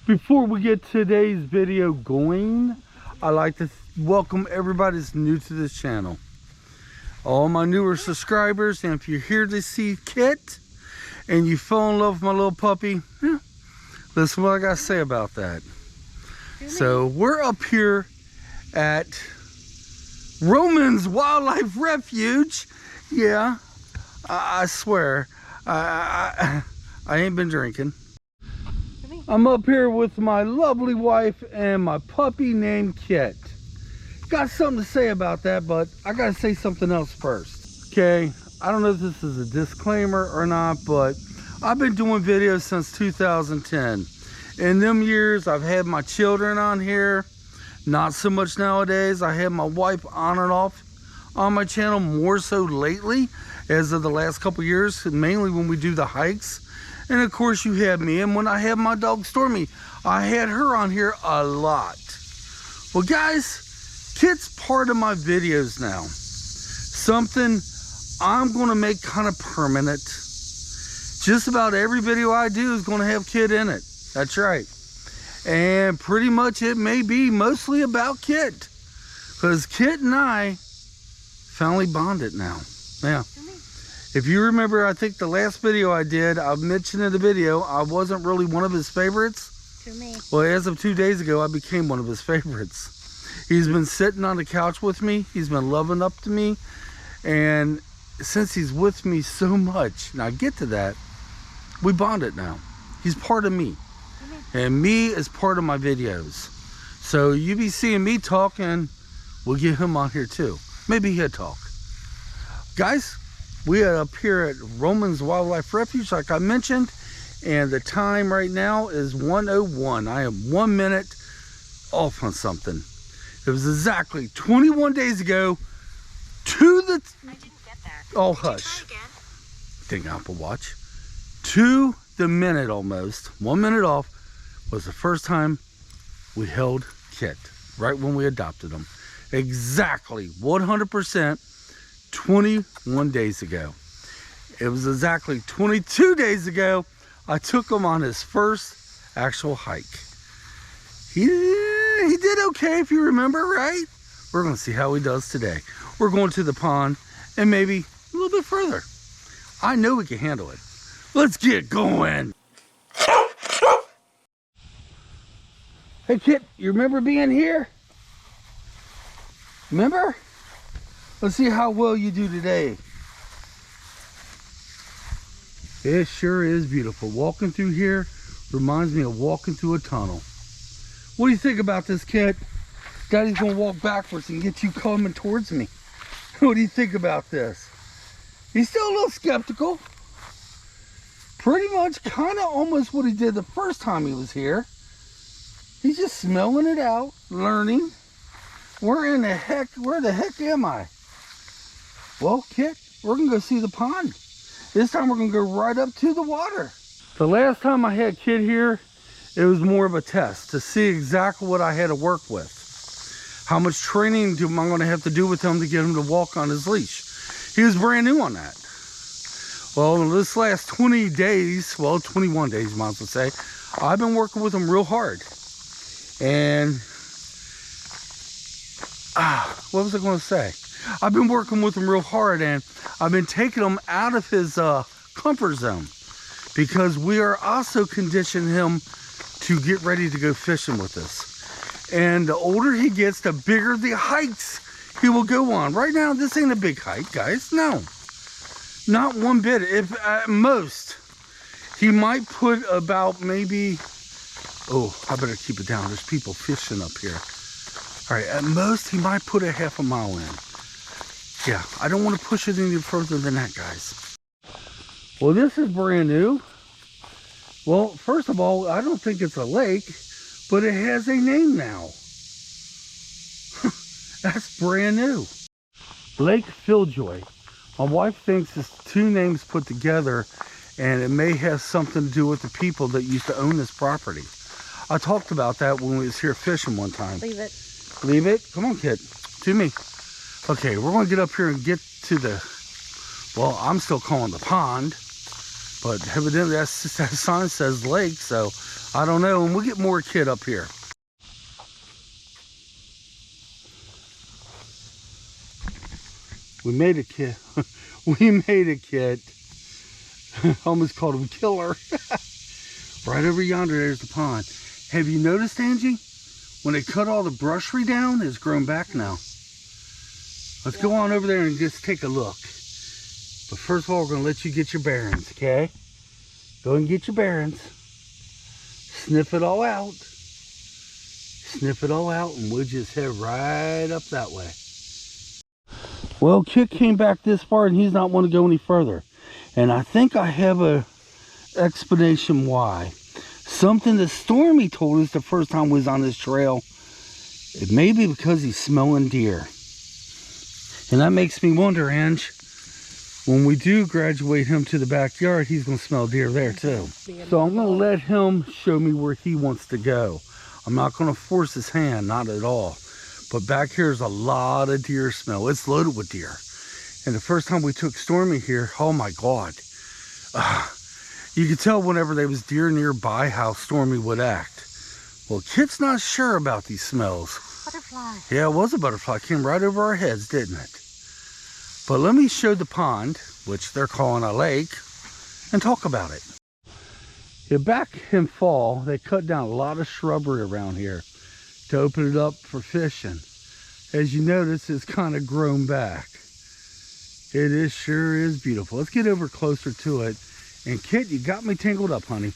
Before we get today's video going, I'd like to welcome everybody that's new to this channel. All my newer subscribers, and if you're here to see Kitt and you fell in love with my little puppy, listen to what I gotta say about that. So we're up here at Roman's Wildlife Refuge. Yeah, I swear, I ain't been drinking. I'm up here with my lovely wife and my puppy named Kitt. Got something to say about that, but I gotta say something else first. Okay, I don't know if this is a disclaimer or not, but I've been doing videos since 2010. In them years, I've had my children on here. Not so much nowadays. I have my wife on and off on my channel, more so lately, as of the last couple years, mainly when we do the hikes. And of course you have me, and when I have my dog Stormy, I had her on here a lot. Well guys, Kitt's part of my videos now. Something I'm gonna make kind of permanent. Just about every video I do is gonna have Kitt in it. That's right. And pretty much it may be mostly about Kitt, because Kitt and I finally bonded now. Yeah. If you remember, I think the last video I did, I mentioned in the video, I wasn't really one of his favorites. To me. Well, as of 2 days ago, I became one of his favorites. He's been sitting on the couch with me. He's been loving up to me. And since he's with me so much, now get to that, we bonded now. He's part of me. And me is part of my videos. So you be seeing me talk, and we'll get him on here too. Maybe he'll talk. Guys, we are up here at Roman's Wildlife Refuge, like I mentioned, and the time right now is 1:01. I am 1 minute off on something. It was exactly 21 days ago to the... I didn't get that. Oh, hush. Ding Apple Watch. To the minute almost, 1 minute off, was the first time we held Kitt, right when we adopted him. Exactly 100%. 21 days ago. It was exactly 22 days ago I took him on his first actual hike. He did okay, if you remember, right? We're going to see how he does today. We're going to the pond and maybe a little bit further. I know we can handle it. Let's get going. Hey Kitt, you remember being here? Remember? Let's see how well you do today. It sure is beautiful. Walking through here reminds me of walking through a tunnel. What do you think about this, Kitt? Daddy's gonna walk backwards and get you coming towards me. What do you think about this? He's still a little skeptical. Pretty much kind of almost what he did the first time he was here. He's just smelling it out, learning. Where the heck am I? Well, Kitt, we're gonna go see the pond. This time we're gonna go right up to the water. The last time I had Kitt here, it was more of a test to see exactly what I had to work with. How much training am I gonna have to do with him to get him to walk on his leash? He was brand new on that. Well, in this last 20 days, well, 21 days, you might as well say, I've been working with him real hard. And, what was I gonna say? I've been working with him real hard, and I've been taking him out of his comfort zone, because we are also conditioning him to get ready to go fishing with us. And the older he gets, the bigger the hikes he will go on. Right now, this ain't a big hike, guys. No, not one bit. If at most, he might put about maybe, oh, I better keep it down. There's people fishing up here. All right, at most, he might put a half a mile in. Yeah, I don't want to push it any further than that, guys. Well, this is brand new. Well, first of all, I don't think it's a lake, but it has a name now. That's brand new. Lake Phyljoy. My wife thinks it's two names put together, and it may have something to do with the people that used to own this property. I talked about that when we was here fishing one time. Leave it. Leave it? Come on, Kitt. To me. Okay, we're going to get up here and get to the, well, I'm still calling the pond, But evidently that sign says lake, so I don't know. And we'll get more Kitt up here. We made a Kitt. We made a Kitt. Almost called him Killer. Right over yonder, there's the pond. Have you noticed, Angie? When they cut all the brushry down, it's grown back now. Let's go on over there and just take a look. But first of all, we're going to let you get your bearings, okay? Go and get your bearings. Sniff it all out. Sniff it all out, and we'll just head right up that way. Well, Kitt came back this far, and he's not want to go any further. And I think I have a explanation why. Something that Stormy told us the first time we was on this trail. It may be because he's smelling deer. And that makes me wonder, Ange, when we do graduate him to the backyard, he's going to smell deer there too. So I'm going to let him show me where he wants to go. I'm not going to force his hand, not at all. But back here is a lot of deer smell. It's loaded with deer. And the first time we took Stormy here, oh my God. You could tell whenever there was deer nearby how Stormy would act. Well, Kitt's not sure about these smells. Butterfly. Yeah, it was a butterfly. It came right over our heads, didn't it? But let me show the pond, which they're calling a lake, and talk about it. Yeah, back in fall, they cut down a lot of shrubbery around here to open it up for fishing. As you notice, it's kind of grown back. It sure is beautiful. Let's get over closer to it. And Kitt, you got me tangled up, honey.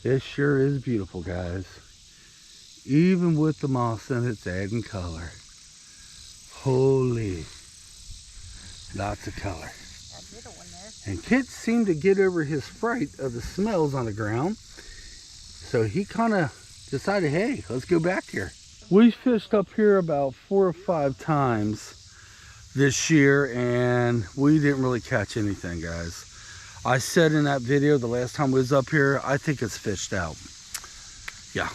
It sure is beautiful, guys. Even with the moss in it, it's adding color. Holy. Lots of color. And Kitt seemed to get over his fright of the smells on the ground. So he kind of decided, hey, let's go back here. We fished up here about 4 or 5 times this year, and we didn't really catch anything, guys. I said in that video the last time we was up here, I think it's fished out. Yeah,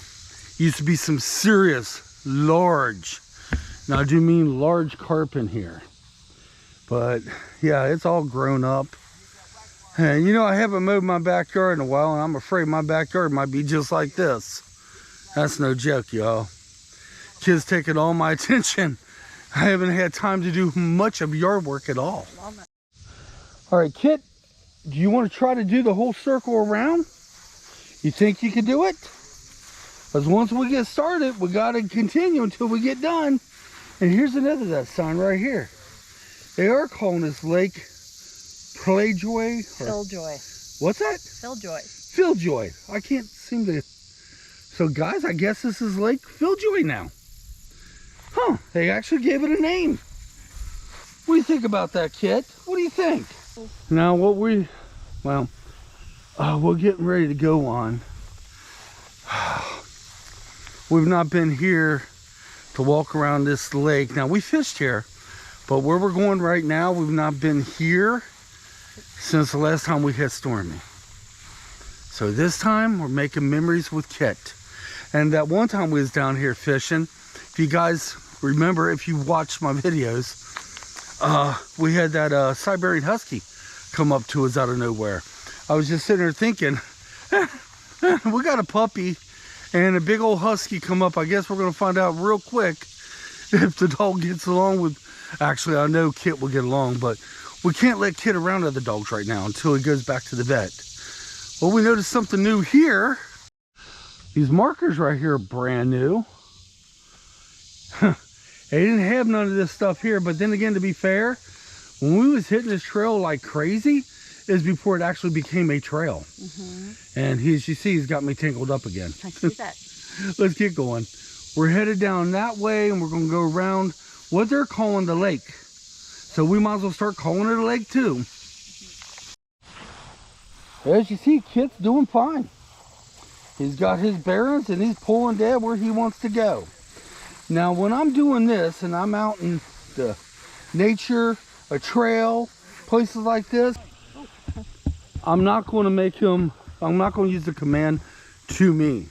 used to be some serious large, now I do mean large carp in here, but yeah, it's all grown up. And you know, I haven't mowed my backyard in a while, and I'm afraid my backyard might be just like this. That's no joke, y'all. Kids taking all my attention. I haven't had time to do much of yard work at all. All right, Kitt, do you want to try to do the whole circle around? You think you can do it? Because once we get started, we got to continue until we get done. And here's another that sign right here. They are calling this Lake Phyljoy. Phyljoy. What's that? Phyljoy. Phyljoy. I can't seem to. So guys, I guess this is Lake Phyljoy now. Huh, they actually gave it a name. What do you think about that, Kitt? What do you think? Now what we're getting ready to go on. We've not been here to walk around this lake. Now we fished here, but where we're going right now, we've not been here since the last time we had Stormy. So this time we're making memories with Kitt. And that one time we was down here fishing, if you guys remember, if you watched my videos, we had that Siberian Husky come up to us out of nowhere. I was just sitting there thinking, we got a puppy and a big old husky come up. I guess we're going to find out real quick if the dog gets along with, actually I know Kitt will get along, but we can't let Kitt around other dogs right now until he goes back to the vet. Well, we noticed something new here. These markers right here are brand new. They didn't have none of this stuff here, but then again, to be fair, when we was hitting this trail like crazy is before it actually became a trail. And as you see, he's got me tangled up again. I see that. Let's get going. We're headed down that way, and we're going to go around what they're calling the lake. So we might as well start calling it a lake too. As you see, Kitt's doing fine. He's got his bearings and he's pulling dead where he wants to go. Now when I'm doing this and I'm out in the nature, a trail, places like this, I'm not going to make him, I'm not going to use the command to me.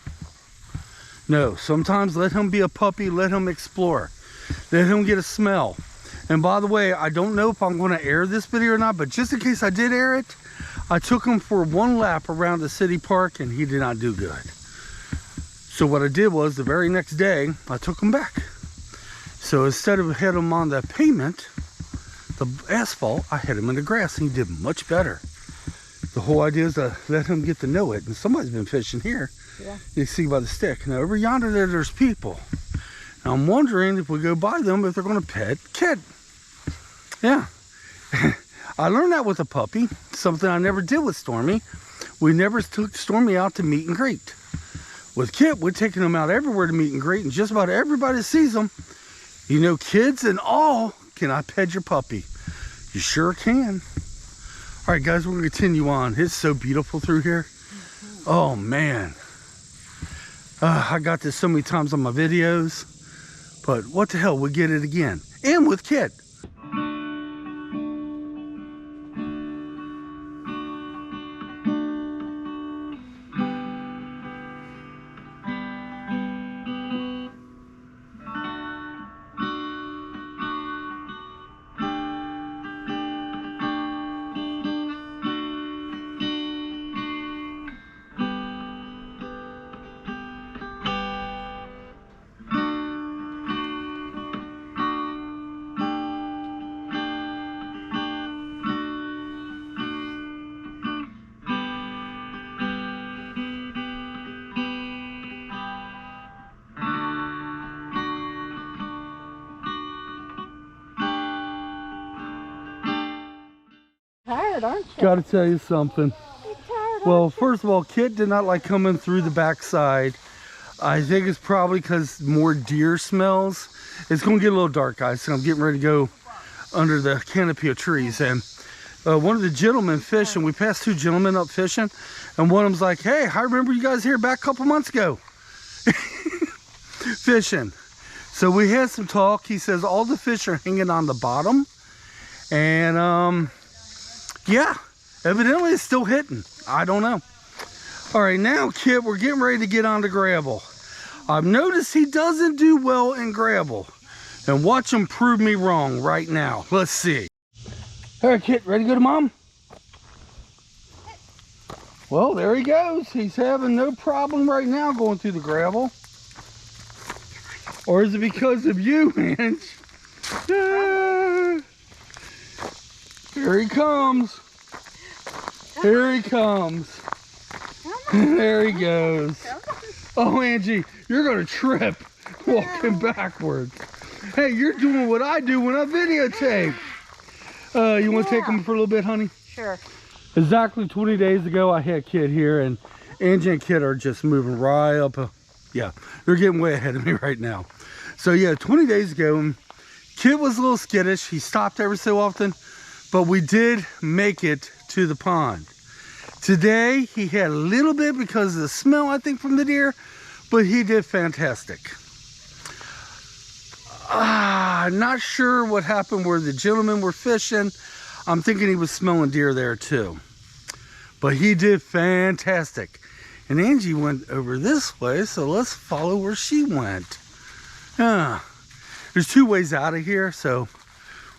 No, sometimes let him be a puppy, let him explore. Let him get a smell. And by the way, I don't know if I'm going to air this video or not, but just in case I did air it, I took him for one lap around the city park and he did not do good. So what I did was the very next day, I took him back. So instead of hitting him on the pavement, the asphalt, I hit him in the grass and he did much better. The whole idea is to let him get to know it. And somebody's been fishing here. Yeah. You see by the stick. Now over yonder there's people. Now I'm wondering if we go by them, if they're going to pet Kitt. Yeah. I learned that with a puppy. Something I never did with Stormy. We never took Stormy out to meet and greet. With Kitt, we're taking them out everywhere to meet and greet, and just about everybody sees them. You know, kids and all, can I pet your puppy? You sure can. All right, guys, we're going to continue on. It's so beautiful through here. Oh, man. I got this so many times on my videos, but what the hell, we get it again. And with Kitt. Tired, aren't you? Gotta tell you something. You're tired, Well, first of all, Kitt did not like coming through the backside. I think it's probably because more deer smells. It's gonna get a little dark, guys, so I'm getting ready to go under the canopy of trees. And one of the gentlemen fishing, we passed two gentlemen up fishing, and one of them's like, hey, I remember you guys here back a couple months ago fishing. So we had some talk. He says all the fish are hanging on the bottom, and yeah, evidently it's still hitting. I don't know. All right, now, Kitt, we're getting ready to get on the gravel. I've noticed he doesn't do well in gravel. And watch him prove me wrong right now. Let's see. All right, Kitt, ready to go to Mom? Well, there he goes. He's having no problem right now going through the gravel. Or is it because of you, Angie? Here he comes. Here he comes. There he goes. Oh, Angie, you're going to trip walking backwards. Hey, you're doing what I do when I videotape. You want to take him for a little bit, honey? Sure. Exactly 20 days ago, I had Kitt here, and Angie and Kitt are just moving right up. Yeah, they're getting way ahead of me right now. So, yeah, 20 days ago, Kitt was a little skittish. He stopped every so often, but we did make it to the pond. Today, he had a little bit because of the smell, I think, from the deer, but he did fantastic. Not sure what happened where the gentlemen were fishing. I'm thinking he was smelling deer there too. But he did fantastic. And Angie went over this way, so let's follow where she went. There's two ways out of here, so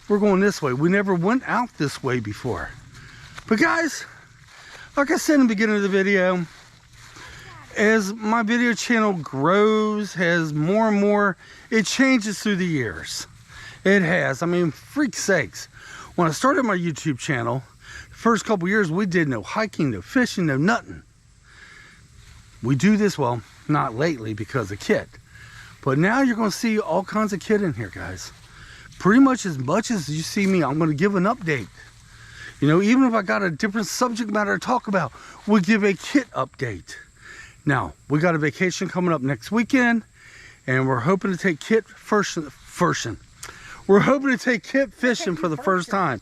we're going this way. We never went out this way before. But guys, like I said in the beginning of the video, as my video channel grows, has more and more, it changes through the years. It has. I mean, freak sakes. When I started my YouTube channel, the first couple years, we did no hiking, no fishing, no nothing. We do this, well, not lately because of Kitt. But now you're going to see all kinds of Kitt in here, guys. Pretty much as you see me, I'm going to give an update. You know, even if I got a different subject matter to talk about, we'll give a Kitt update. Now, we got a vacation coming up next weekend, and we're hoping to take Kitt We're hoping to take Kitt fishing for the first time.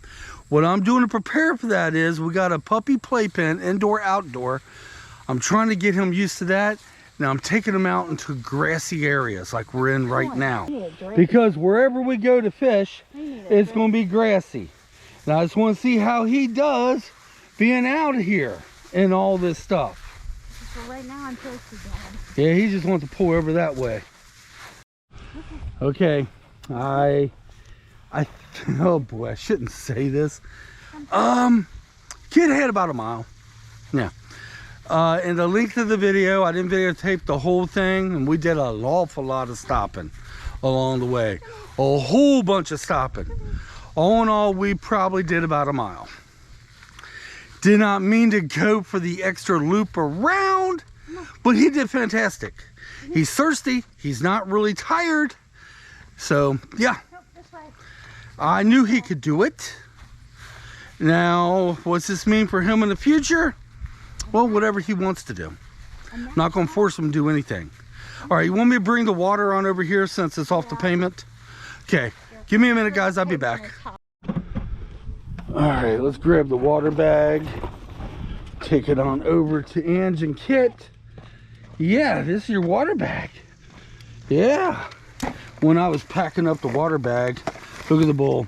What I'm doing to prepare for that is we got a puppy playpen, indoor, outdoor. I'm trying to get him used to that. Now I'm taking him out into grassy areas like we're in right now. Because wherever we go to fish, it's going to be grassy. Now I just want to see how he does being out here and all this stuff. So right now I'm thirsty, Dad. Yeah, he just wants to pull over that way. Okay, I Oh boy, I shouldn't say this. Kitt had about a mile. Yeah. And the length of the video, I didn't videotape the whole thing, and we did an awful lot of stopping along the way. A whole bunch of stopping. All in all, we probably did about a mile. Did not mean to go for the extra loop around, but he did fantastic. He's thirsty. He's not really tired. So, yeah. I knew he could do it. Now, what's this mean for him in the future? Well, whatever he wants to do. I'm not going to force him to do anything. All right, you want me to bring the water on over here since it's off the pavement? Okay, give me a minute, guys. I'll be back. All right, let's grab the water bag. Take it on over to Angie and Kitt. Yeah, this is your water bag. Yeah. When I was packing up the water bag, look at the bowl.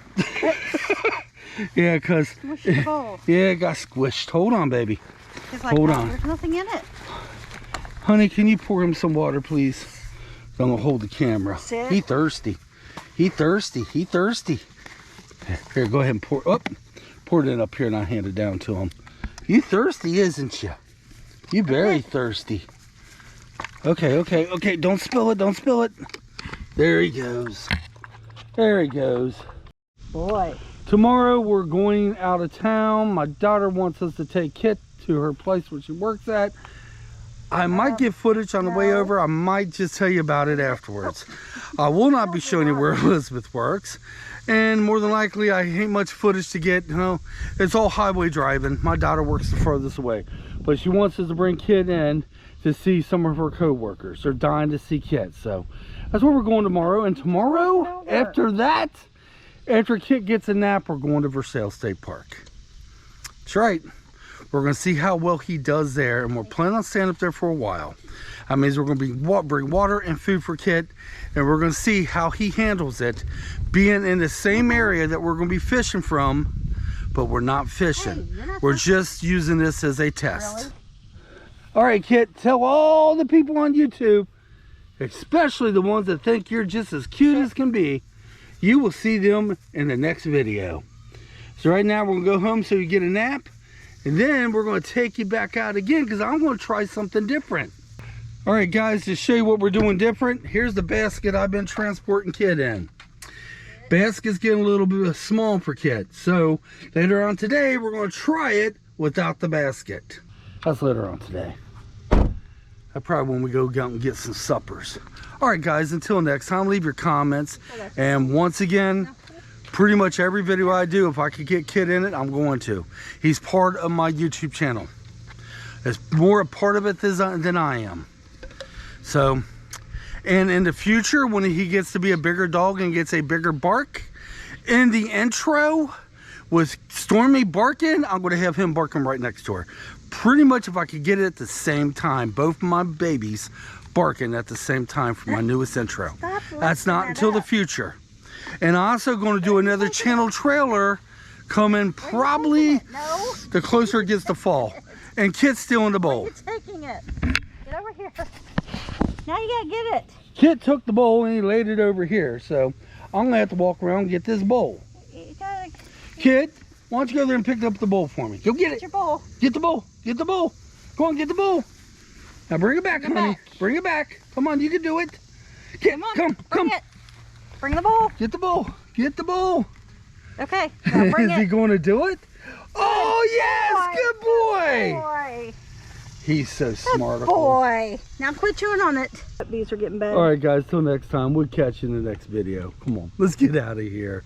Yeah, because yeah, it got squished. Hold on, baby. Like, hold on. There's nothing in it. Honey, can you pour him some water, please? I'm gonna hold the camera. He thirsty. He thirsty. He thirsty. Here, go ahead and pour. Oh, pour it up here and I'll hand it down to him. You thirsty, isn't you? You very thirsty. Okay, okay, okay. Don't spill it. Don't spill it. There he goes. There he goes. Boy. Tomorrow we're going out of town. My daughter wants us to take Kitt to her place where she works at. I might get footage on the way over. I might just tell you about it afterwards. I will not be showing you where Elizabeth works. And more than likely, I ain't much footage to get. You know, it's all highway driving. My daughter works the furthest away. But she wants us to bring Kitt in to see some of her co-workers. They're dying to see Kitt. So that's where we're going tomorrow. And tomorrow, after that, after Kitt gets a nap, we're going to Versailles State Park. That's right. We're going to see how well he does there, and we're planning on staying up there for a while. That means we're going to bring water and food for Kitt, and we're going to see how he handles it, being in the same area that we're going to be fishing from, but we're not fishing. We're just using this as a test. Really? All right, Kitt, tell all the people on YouTube, especially the ones that think you're just as cute as can be, you will see them in the next video. So right now we're going to go home so you get a nap. And then we're going to take you back out again because I'm going to try something different. All right, guys, to show you what we're doing different, here's the basket I've been transporting Kitt in. Basket's getting a little bit small for Kitt. So later on today, we're going to try it without the basket. That's later on today. That's probably when we go out and get some suppers. All right, guys, until next time, leave your comments. And once again, pretty much every video I do, if I could get Kitt in it, I'm going to. He's part of my YouTube channel. It's more a part of it than I am. So, and in the future, when he gets to be a bigger dog and gets a bigger bark, in the intro with Stormy barking, I'm going to have him barking right next to her. Pretty much if I could get it at the same time, both my babies barking at the same time for my newest intro. That's not until the future. And I'm also going to do another channel trailer coming probably the closer it gets to fall. And Kitt's still in the bowl. You're taking it. Get over here. Now you gotta get it. Kitt took the bowl and he laid it over here. So I'm going to have to walk around and get this bowl. Kitt, why don't you go there and pick up the bowl for me? Go get it. Your bowl. Get the bowl. Get the bowl. Go on, get the bowl. Now bring it back, honey. Bring it back. Come on, you can do it. Kitt, come. Bring the bowl. Get the bowl. Get the bowl. Okay. Now bring Is he going to do it? Oh, yes. Good boy. Boy. He's so smart. Boy. Now quit chewing on it. These are getting bad. All right, guys. Till next time. We'll catch you in the next video. Come on. Let's get out of here.